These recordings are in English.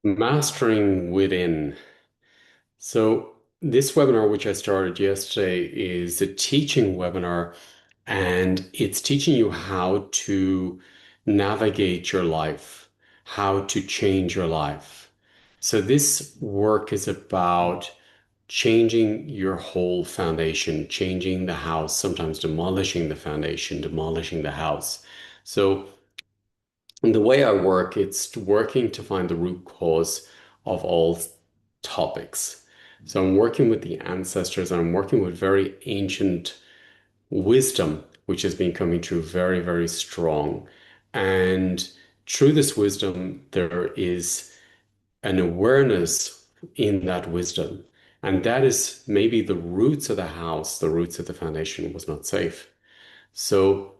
Mastering within. So, this webinar, which I started yesterday, is a teaching webinar, and it's teaching you how to navigate your life, how to change your life. So, this work is about changing your whole foundation, changing the house, sometimes demolishing the foundation, demolishing the house. So, and the way I work, it's working to find the root cause of all topics. So I'm working with the ancestors and I'm working with very ancient wisdom, which has been coming through very, very strong. And through this wisdom, there is an awareness in that wisdom. And that is maybe the roots of the house, the roots of the foundation was not safe. So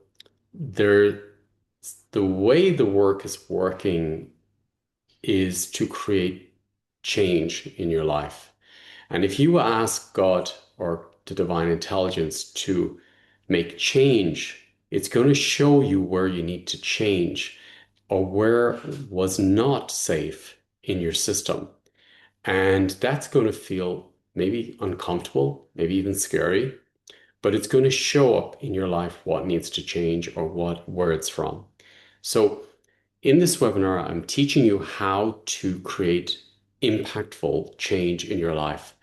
there, the way the work is working is to create change in your life. And if you ask God or the divine intelligence to make change, it's going to show you where you need to change or where was not safe in your system. And that's going to feel maybe uncomfortable, maybe even scary, but it's going to show up in your life what needs to change or where it's from. So in this webinar, I'm teaching you how to create impactful change in your life.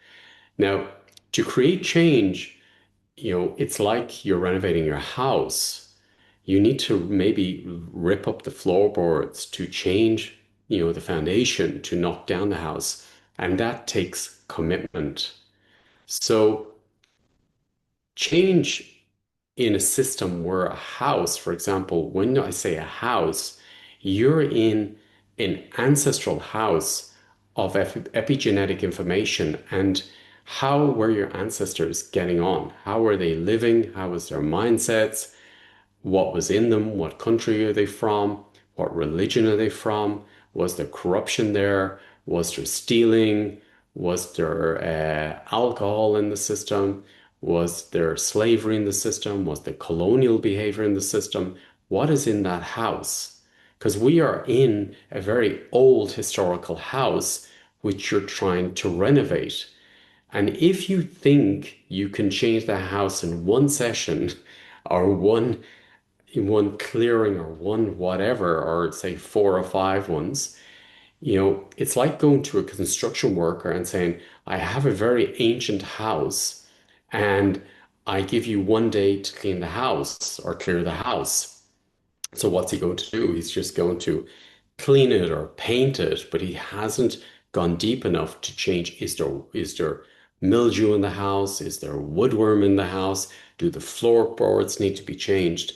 Now, to create change, it's like you're renovating your house. You need to maybe rip up the floorboards to change, the foundation, to knock down the house. And that takes commitment. So change in a system where a house, for example, when I say a house, you're in an ancestral house of epigenetic information and how were your ancestors getting on? How were they living? How was their mindsets? What was in them? What country are they from? What religion are they from? Was there corruption there? Was there stealing? Was there alcohol in the system? Was there slavery in the system? Was there colonial behavior in the system? What is in that house? Because we are in a very old historical house which you're trying to renovate. And if you think you can change the house in one session or one clearing or one whatever, or say 4 or 5 ones, it's like going to a construction worker and saying, I have a very ancient house and I give you one day to clean the house or clear the house. So what's he going to do? He's just going to clean it or paint it, but he hasn't gone deep enough to change. Is there mildew in the house? Is there woodworm in the house? Do the floorboards need to be changed?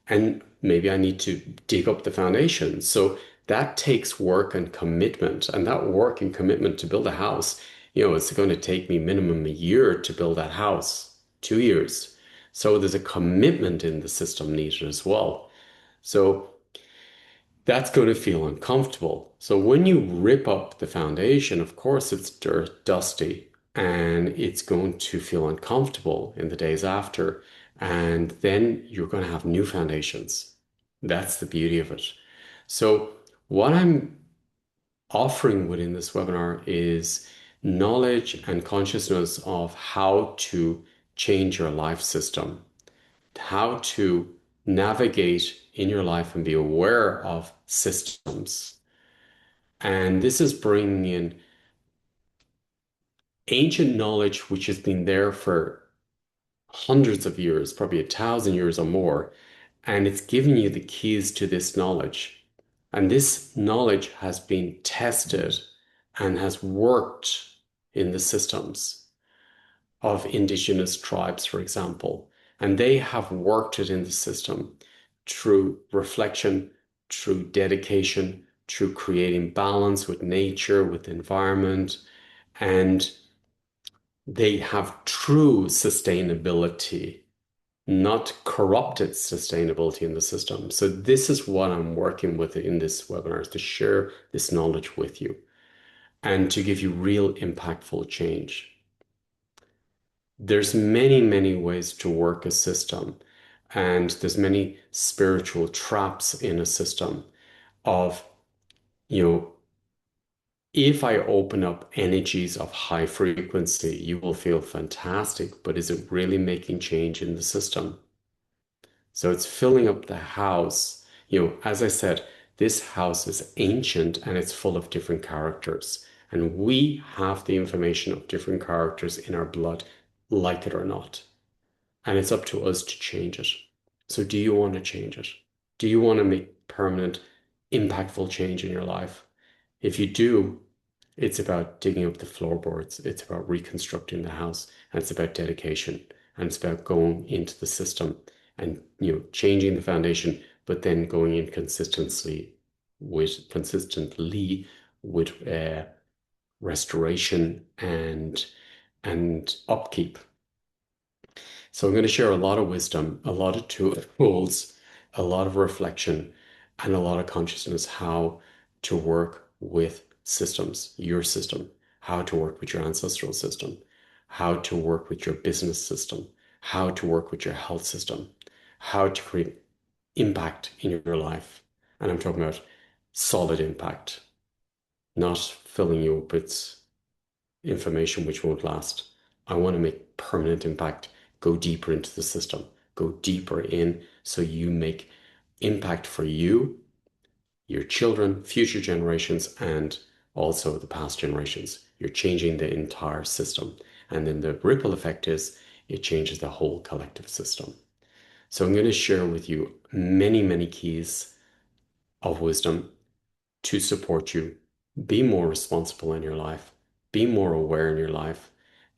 And maybe I need to dig up the foundation. So that takes work and commitment. And that work and commitment to build a house, it's going to take me minimum a year to build that house, 2 years. So there's a commitment in the system needed as well. So that's going to feel uncomfortable. So when you rip up the foundation, of course, it's dirt, dusty, and it's going to feel uncomfortable in the days after. And then you're going to have new foundations. That's the beauty of it. So what I'm offering within this webinar is knowledge and consciousness of how to change your life system, how to navigate in your life and be aware of systems. And this is bringing in ancient knowledge, which has been there for hundreds of years, probably 1,000 years or more. And it's giving you the keys to this knowledge. And this knowledge has been tested and has worked in the systems of indigenous tribes, for example. And they have worked it in the system through reflection, through dedication, through creating balance with nature, with environment, and they have true sustainability, not corrupted sustainability in the system. So this is what I'm working with in this webinar, is to share this knowledge with you and to give you real impactful change. There's many, many ways to work a system, and there's many spiritual traps in a system of, you know, If I open up energies of high frequency, you will feel fantastic, but is it really making change in the system? So it's filling up the house. As I said, this house is ancient and it's full of different characters. And we have the information of different characters in our blood, like it or not. And it's up to us to change it. So do you want to change it? Do you want to make permanent, impactful change in your life? If you do, it's about digging up the floorboards. It's about reconstructing the house, and it's about dedication, and it's about going into the system and changing the foundation, but then going in consistently with restoration and upkeep. So I'm going to share a lot of wisdom, a lot of tools, a lot of reflection, and a lot of consciousness how to work with systems, your system, how to work with your ancestral system, how to work with your business system, how to work with your health system, how to create impact in your life. And I'm talking about solid impact, not filling you up with information which won't last. I want to make permanent impact. Go deeper into the system. Go deeper in so you make impact for you, your children, future generations, and also the past generations. You're changing the entire system. And then the ripple effect is it changes the whole collective system. So I'm going to share with you many, many keys of wisdom to support you be more responsible in your life, be more aware in your life,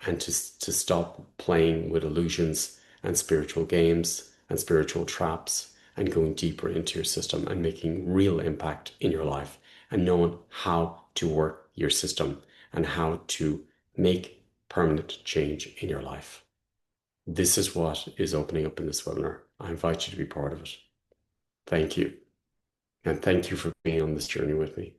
and to stop playing with illusions and spiritual games and spiritual traps and going deeper into your system and making real impact in your life and knowing how to work your system and how to make permanent change in your life. This is what is opening up in this webinar. I invite you to be part of it. Thank you. And thank you for being on this journey with me.